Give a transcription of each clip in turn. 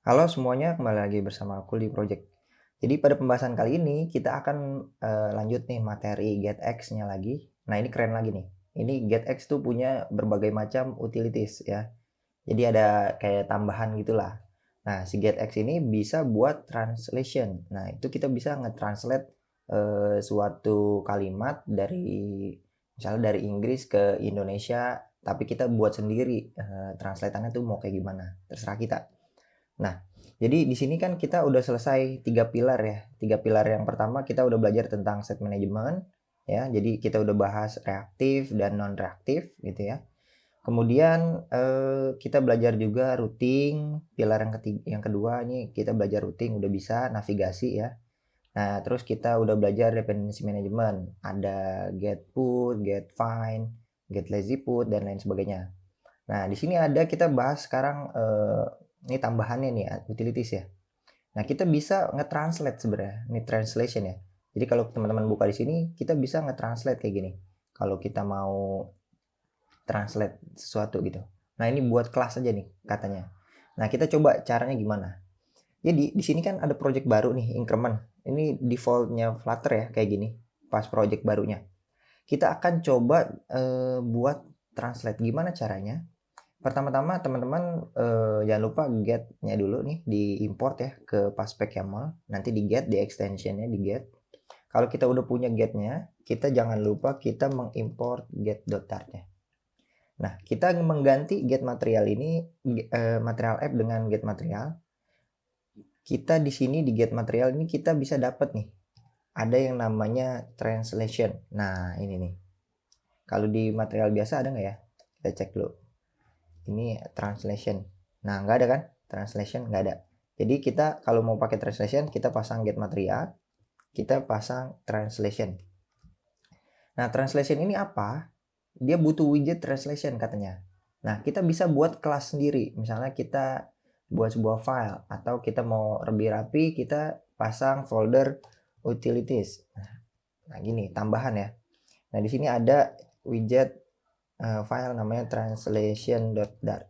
Halo semuanya, kembali lagi bersama aku di Project. Jadi pada pembahasan kali ini kita akan lanjut nih materi GetX-nya lagi. Nah ini keren lagi nih. Ini GetX tuh punya berbagai macam utilities ya. Jadi ada kayak tambahan gitulah. Nah si GetX ini bisa buat translation. Nah itu kita bisa nge-translate suatu kalimat dari misalnya dari Inggris ke Indonesia, tapi kita buat sendiri translatannya tuh mau kayak gimana, terserah kita. Nah, jadi di sini kan kita udah selesai 3 pilar ya. 3 pilar yang pertama kita udah belajar tentang set management ya. Jadi kita udah bahas reaktif dan non reaktif gitu ya. Kemudian kita belajar juga routing, pilar yang kedua ini kita belajar routing udah bisa navigasi ya. Nah, terus kita udah belajar dependency management, ada get put, get find, get lazy put dan lain sebagainya. Nah, di sini ada kita bahas sekarang ini tambahannya nih utilities ya. Nah, kita bisa nge-translate sebenarnya, ini translation ya. Jadi kalau teman-teman buka di sini, kita bisa nge-translate kayak gini. Kalau kita mau translate sesuatu gitu. Nah, ini buat kelas aja nih katanya. Nah, kita coba caranya gimana. Jadi di sini kan ada project baru nih, increment. Ini defaultnya Flutter ya, kayak gini. Pas project barunya. Kita akan coba buat translate. Gimana caranya? Pertama-tama teman-teman jangan lupa get-nya dulu nih di import ya ke Paspec YAML. Nanti di get, di extensionnya di get. Kalau kita udah punya get-nya, kita jangan lupa kita mengimport get.dart-nya. Nah, kita mengganti get material ini material app dengan get material. Kita di sini di get material ini kita bisa dapat nih ada yang namanya translation. Nah, ini nih. Kalau di material biasa ada nggak ya? Kita cek dulu. Ini translation. Nah, nggak ada kan? Translation nggak ada. Jadi kita kalau mau pakai translation, kita pasang get material, kita pasang translation. Nah, translation ini apa? Dia butuh widget translation katanya. Nah, kita bisa buat kelas sendiri. Misalnya kita buat sebuah file atau kita mau lebih rapi, kita pasang folder utilities. Nah, gini tambahan ya. Nah, di sini ada widget file namanya translation.dart.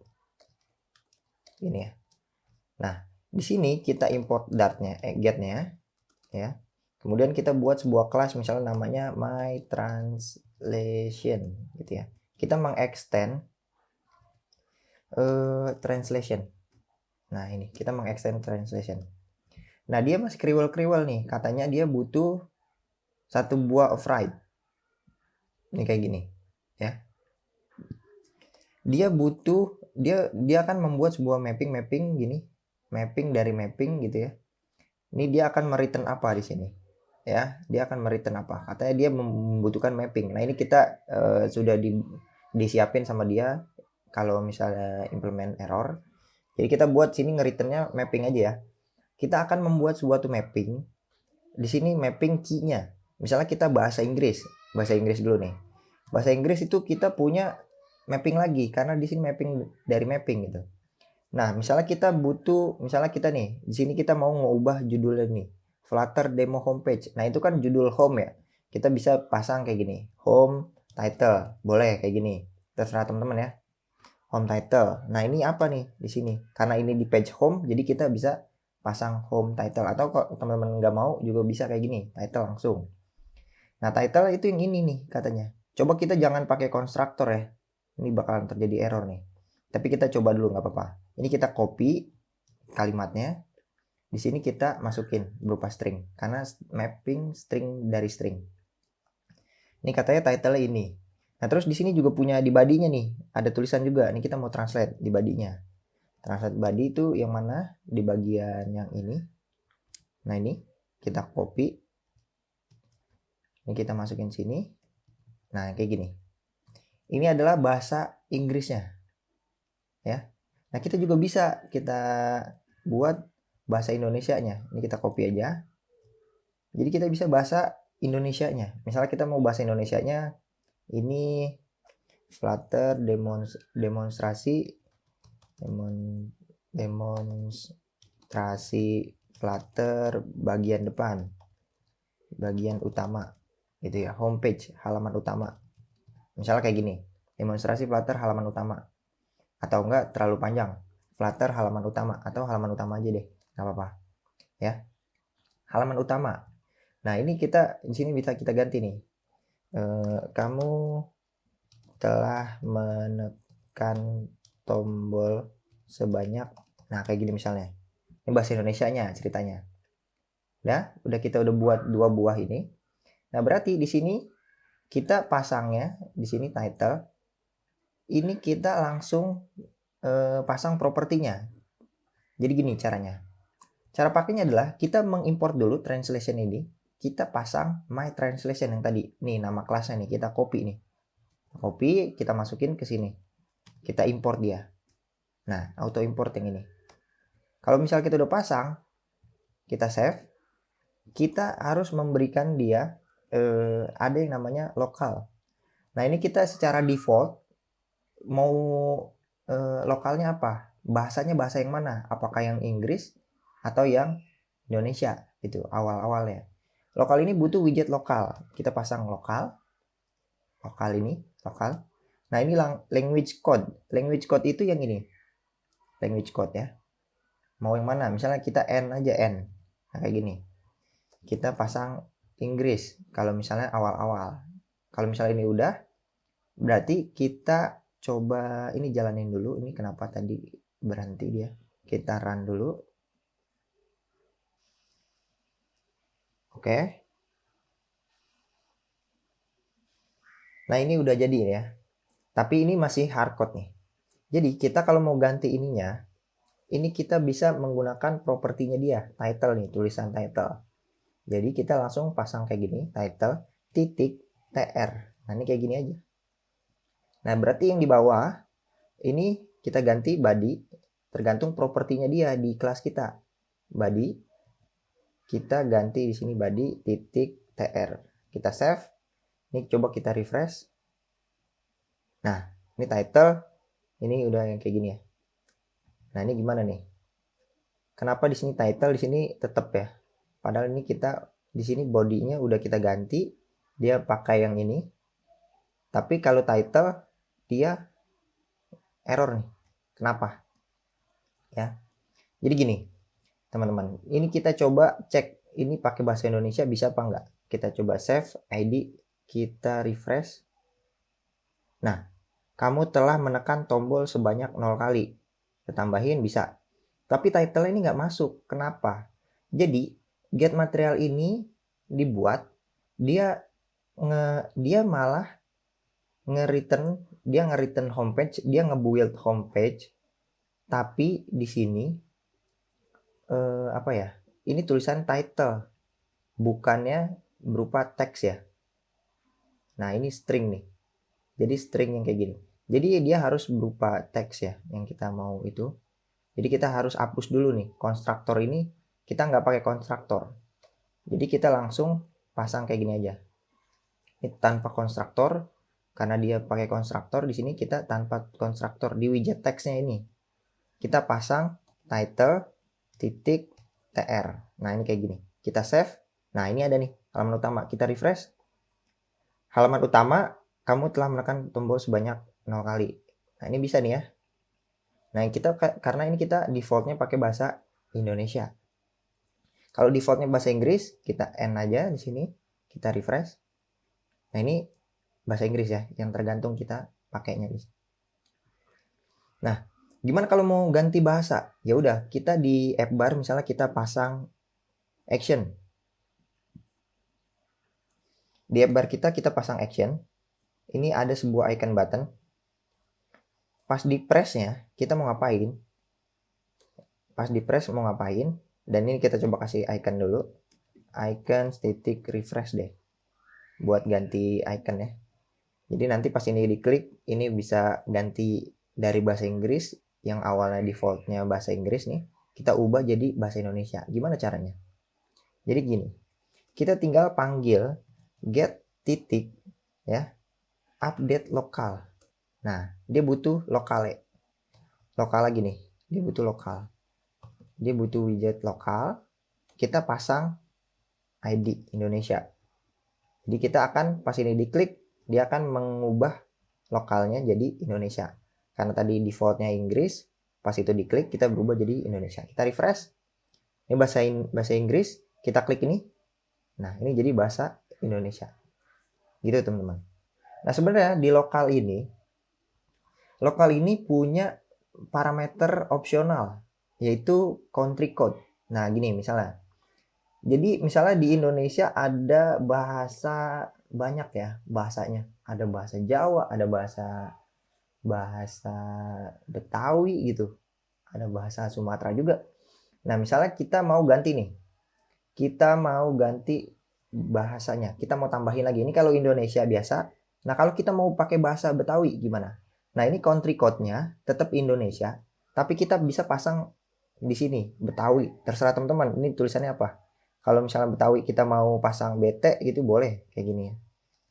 Ini ya. Nah, di sini kita import dartnya, getnya ya. Kemudian kita buat sebuah kelas misalnya namanya my translation gitu ya. Kita mengextend translation. Nah, ini kita mengextend translation. Nah, dia masih kriwel-kriwel nih. Katanya dia butuh satu buah override. Ini kayak gini, ya. Dia butuh dia akan membuat sebuah mapping gini. Mapping dari mapping gitu ya. Ini dia akan mereturn apa di sini? Ya, dia akan mereturn apa? Katanya dia membutuhkan mapping. Nah, ini kita sudah disiapin sama dia kalau misalnya implement error. Jadi kita buat sini nge-returnnya mapping aja ya. Kita akan membuat suatu mapping. Di sini mapping key-nya. Misalnya kita bahasa Inggris. Bahasa Inggris dulu nih. Bahasa Inggris itu kita punya mapping lagi karena di sini mapping dari mapping gitu. Nah, misalnya kita butuh, misalnya kita nih, di sini kita mau ngubah judulnya nih, Flutter demo homepage. Nah, itu kan judul home ya. Kita bisa pasang kayak gini, home title, boleh kayak gini. Terserah teman-teman ya. Home title. Nah, ini apa nih di sini? Karena ini di page home, jadi kita bisa pasang home title. Atau kalau teman-teman nggak mau juga bisa kayak gini, title langsung. Nah, title itu yang ini nih katanya. Coba kita jangan pakai konstruktor ya. Ini bakalan terjadi error nih. Tapi kita coba dulu nggak apa-apa. Ini kita copy kalimatnya. Di sini kita masukin berupa string. Karena mapping string dari string. Ini katanya title ini. Nah, terus di sini juga punya di body-nya nih. Ada tulisan juga. Ini kita mau translate di body-nya. Translate body itu yang mana? Di bagian yang ini. Nah, ini kita copy. Ini kita masukin sini. Nah, kayak gini. Ini adalah bahasa Inggrisnya. Ya. Nah, kita juga bisa kita buat bahasa Indonesianya. Ini kita copy aja. Jadi kita bisa bahasa Indonesianya. Misalnya kita mau bahasa Indonesianya ini Flutter demonstrasi Flutter bagian depan, bagian utama gitu ya, homepage, halaman utama. Misalnya kayak gini, demonstrasi Flutter halaman utama. Atau enggak terlalu panjang, Flutter halaman utama atau halaman utama aja deh, nggak apa-apa ya. Halaman utama. Nah ini kita di sini bisa kita ganti nih. Kamu telah menekan tombol sebanyak, nah kayak gini misalnya. Ini bahasa Indonesianya ceritanya. Udah kita udah buat 2 buah ini. Nah berarti di sini kita pasangnya di sini title. Ini kita langsung pasang propertinya. Jadi gini caranya. Cara pakainya adalah kita mengimport dulu translation ini. Kita pasang my translation yang tadi. Nih nama kelasnya nih, kita copy nih. Copy, kita masukin ke sini. Kita import dia. Nah, auto import yang ini. Kalau misal kita udah pasang, kita save. Kita harus memberikan dia ada yang namanya lokal. Nah, ini kita secara default mau lokalnya apa? Bahasanya bahasa yang mana? Apakah yang Inggris atau yang Indonesia? Itu awal-awalnya. Lokal ini butuh widget lokal. Kita pasang lokal. Lokal ini, lokal. Nah, ini language code. Language code itu yang ini. Language code ya. Mau yang mana? Misalnya kita N aja N. Nah, kayak gini. Kita pasang Inggris kalau misalnya awal-awal. Kalau misalnya ini udah, berarti kita coba ini jalanin dulu. Ini kenapa tadi berhenti dia? Kita run dulu. Oke. Nah, ini udah jadi ya. Tapi ini masih hardcode nih. Jadi kita kalau mau ganti ininya, ini kita bisa menggunakan propertinya dia, title nih, tulisan title. Jadi kita langsung pasang kayak gini, title titik tr. Nah ini kayak gini aja. Nah berarti yang di bawah ini kita ganti body, tergantung propertinya dia di kelas kita. Body kita ganti di sini body titik tr. Kita save. Ini coba kita refresh. Nah ini title, ini udah yang kayak gini ya. Nah ini gimana nih? Kenapa di sini title, di sini tetap ya? Padahal ini kita di sini bodinya udah kita ganti, dia pakai yang ini. Tapi kalau title dia error nih. Kenapa? Ya. Jadi gini, teman-teman. Ini kita coba cek ini pakai bahasa Indonesia bisa apa enggak. Kita coba save ID, kita refresh. Nah, kamu telah menekan tombol sebanyak 0 kali. Kita tambahin bisa. Tapi title ini nggak masuk. Kenapa? Jadi get material ini dibuat dia malah nge-return homepage, dia nge-build homepage, tapi di sini apa ya? Ini tulisan title, bukannya berupa teks ya. Nah ini string nih. Jadi string yang kayak gini. Jadi dia harus berupa teks ya yang kita mau itu. Jadi kita harus hapus dulu nih konstruktor ini. Kita nggak pakai konstruktor. Jadi kita langsung pasang kayak gini aja. Ini tanpa konstruktor, karena dia pakai konstruktor di sini kita tanpa konstruktor di widget teksnya ini. Kita pasang title titik tr. Nah ini kayak gini. Kita save. Nah ini ada nih halaman utama. Kita refresh. Halaman utama kamu telah menekan tombol sebanyak 0 kali. Nah ini bisa nih ya. Nah kita karena ini kita defaultnya pakai bahasa Indonesia. Kalau defaultnya bahasa Inggris, kita N aja di sini, kita refresh. Nah ini bahasa Inggris ya, yang tergantung kita pakainya. Nah, gimana kalau mau ganti bahasa? Ya udah, kita di app bar misalnya kita pasang action. Di app bar kita pasang action. Ini ada sebuah icon button. Pas di pressnya, kita mau ngapain? Pas di press mau ngapain? Dan ini kita coba kasih icon dulu. Icon titik refresh deh. Buat ganti icon ya. Jadi nanti pas ini diklik, ini bisa ganti dari bahasa Inggris yang awalnya defaultnya bahasa Inggris nih, kita ubah jadi bahasa Indonesia. Gimana caranya? Jadi gini, kita tinggal panggil get titik ya, update lokal. Nah, dia butuh lokal lagi nih, dia butuh lokal. Dia butuh widget lokal, kita pasang ID Indonesia. Jadi kita akan pas ini diklik, dia akan mengubah lokalnya jadi Indonesia. Karena tadi defaultnya Inggris, Pas itu diklik, kita berubah jadi Indonesia. Kita refresh. Ini bahasa Inggris, kita klik ini. Nah, ini jadi bahasa Indonesia. Gitu, teman-teman. Nah, sebenarnya di lokal ini punya parameter opsional, yaitu country code. Nah, gini misalnya. Jadi misalnya di Indonesia ada bahasa banyak ya bahasanya. Ada bahasa Jawa, ada bahasa Betawi gitu. Ada bahasa Sumatera juga. Nah, misalnya kita mau ganti nih. Kita mau ganti bahasanya. Kita mau tambahin lagi. Ini kalau Indonesia biasa. Nah, kalau kita mau pakai bahasa Betawi gimana? Nah, ini country code-nya tetap Indonesia, tapi kita bisa pasang di sini Betawi. Terserah teman-teman. Ini tulisannya apa? Kalau misalnya Betawi kita mau pasang BT gitu boleh kayak gini ya.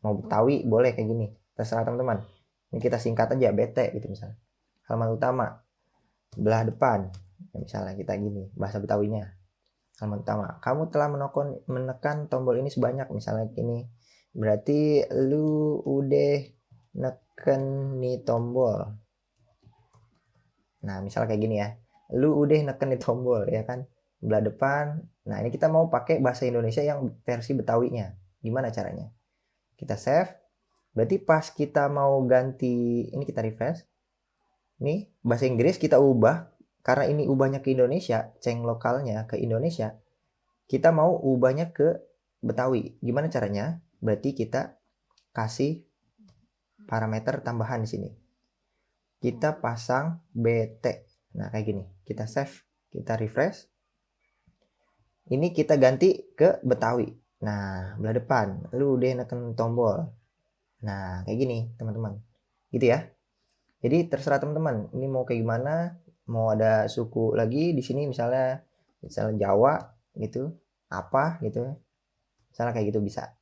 Mau Betawi boleh kayak gini. Terserah teman-teman. Ini kita singkat aja BT gitu misalnya. Halaman utama belah depan. Ya, misalnya kita gini, bahasa Betawinya. Halaman utama. Kamu telah menekan tombol ini sebanyak misalnya gini. Berarti lu udah neken nih tombol. Nah, misalnya kayak gini ya. Lu udah neken nih tombol ya kan. Belah depan. Nah, ini kita mau pakai bahasa Indonesia yang versi Betawinya. Gimana caranya? Kita save. Berarti pas kita mau ganti, ini kita refresh. Nih, bahasa Inggris kita ubah. Karena ini ubahnya ke Indonesia, ceng lokalnya ke Indonesia. Kita mau ubahnya ke Betawi. Gimana caranya? Berarti kita kasih parameter tambahan di sini. Kita pasang BT. Nah, kayak gini. Kita save, kita refresh. Ini kita ganti ke Betawi. Nah, belah depan. Lu udah neken tombol. Nah, kayak gini, teman-teman. Gitu ya. Jadi terserah teman-teman. Ini mau kayak gimana? Mau ada suku lagi di sini misalnya Jawa gitu. Apa gitu. Misalnya kayak gitu bisa.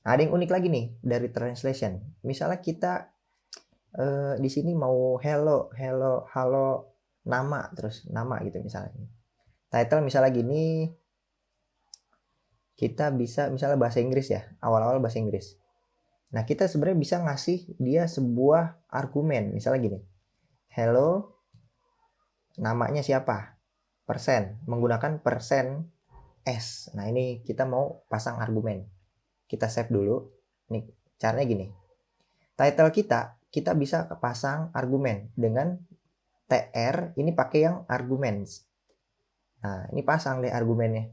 Nah, ada yang unik lagi nih dari translation. Misalnya kita di sini mau halo nama terus nama gitu misalnya. Title misalnya gini, kita bisa misalnya bahasa Inggris ya, awal-awal bahasa Inggris. Nah, kita sebenarnya bisa ngasih dia sebuah argumen, misalnya gini. Hello, namanya siapa? Persen, menggunakan persen S. Nah, ini kita mau pasang argumen. Kita save dulu. Nih, caranya gini. Title kita bisa pasang argumen dengan TR, ini pakai yang arguments. Nah, ini pasang deh argumennya.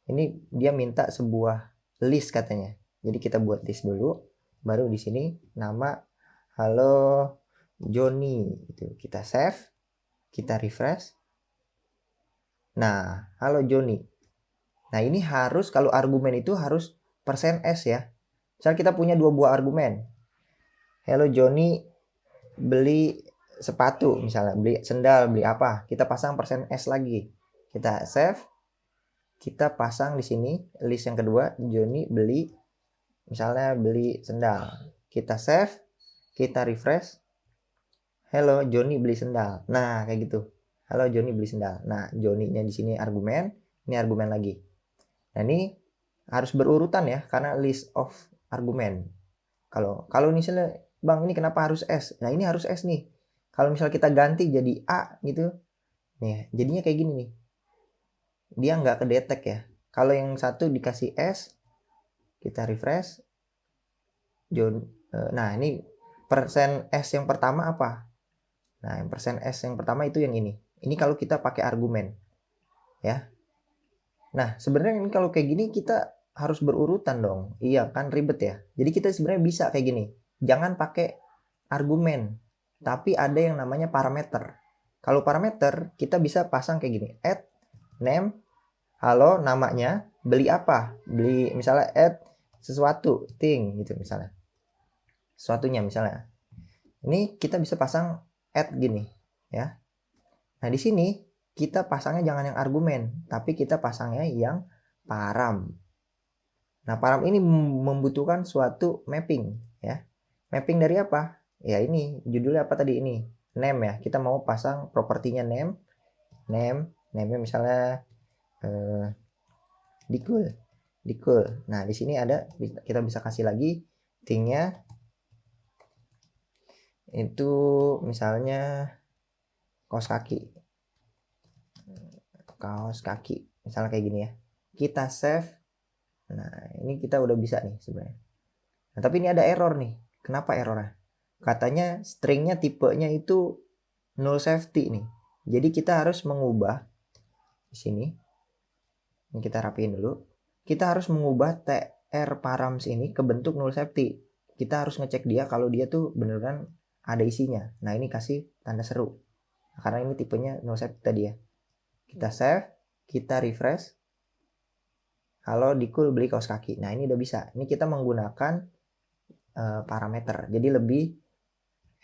Ini dia minta sebuah list katanya. Jadi kita buat list dulu, baru di sini nama halo Joni itu kita save, kita refresh. Nah, halo Joni. Nah, ini harus kalau argumen itu harus persen S ya. Misal kita punya 2 buah argumen. Hello Joni beli sepatu misalnya, beli sendal, beli apa. Kita pasang persen S lagi. Kita save. Kita pasang di sini list yang kedua, Joni beli misalnya beli sendal. Kita save, kita refresh. Hello, Joni beli sendal. Nah, kayak gitu. Halo, Joni beli sendal. Nah, Joninya di sini argumen, ini argumen lagi. Nah, ini harus berurutan ya karena list of argumen. Kalau misalnya Bang, ini kenapa harus S? Nah, ini harus S nih. Kalau misalnya kita ganti jadi A gitu. Nih, jadinya kayak gini nih. Dia nggak kedetek ya. Kalau yang satu dikasih S, kita refresh. Nah, ini persen S yang pertama apa? Nah, yang persen S yang pertama itu yang ini. Ini kalau kita pakai argumen. Ya. Nah, sebenarnya ini kalau kayak gini kita harus berurutan dong. Iya kan ribet ya. Jadi kita sebenarnya bisa kayak gini. Jangan pakai argumen, tapi ada yang namanya parameter. Kalau parameter kita bisa pasang kayak gini. Add name, halo namanya, beli apa? Beli misalnya add sesuatu, thing gitu misalnya. Sesuatunya misalnya. Ini kita bisa pasang add gini ya. Nah, di sini kita pasangnya jangan yang argumen, tapi kita pasangnya yang param. Nah, param ini membutuhkan suatu mapping ya. Mapping dari apa? Ya ini judulnya apa tadi ini? Name ya. Kita mau pasang propertinya name. Name-nya misalnya Dikul. Nah, di sini ada kita bisa kasih lagi thing-nya itu misalnya kaos kaki. Kaos kaki. Misalnya kayak gini ya. Kita save. Nah, ini kita udah bisa nih sebenarnya. Nah, tapi ini ada error nih. Kenapa errornya? Katanya stringnya tipenya itu null safety nih. Jadi kita harus mengubah di sini. Ini kita rapiin dulu. Kita harus mengubah tr params ini ke bentuk null safety. Kita harus ngecek dia kalau dia tuh beneran ada isinya. Nah, ini kasih tanda seru. Nah, karena ini tipenya null safety tadi ya. Kita save, kita refresh. Halo Dikul beli kaos kaki. Nah, ini udah bisa. Ini kita menggunakan parameter. Jadi lebih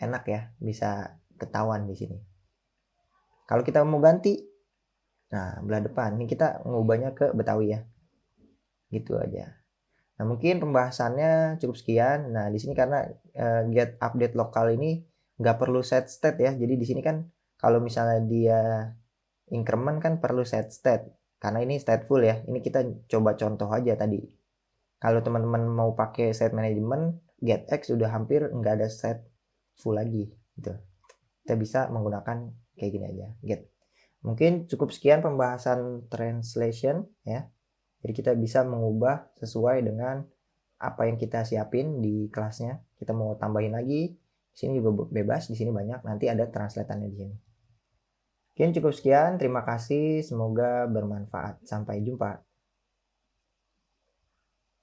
enak ya, bisa ketahuan di sini. Kalau kita mau ganti, nah belah depan ini kita ngubahnya ke Betawi ya. Gitu aja. Nah, mungkin pembahasannya cukup sekian. Nah, di sini karena get update lokal ini nggak perlu set state ya. Jadi di sini kan kalau misalnya dia increment kan perlu set state. Karena ini stateful ya. Ini kita coba contoh aja tadi. Kalau teman-teman mau pakai set management, getX sudah hampir nggak ada set full lagi gitu. Kita bisa menggunakan kayak gini aja, get. Mungkin cukup sekian pembahasan translation ya. Jadi kita bisa mengubah sesuai dengan apa yang kita siapin di kelasnya. Kita mau tambahin lagi, di sini juga bebas, di sini banyak, nanti ada translatannya di sini. Mungkin cukup sekian, terima kasih, semoga bermanfaat. Sampai jumpa.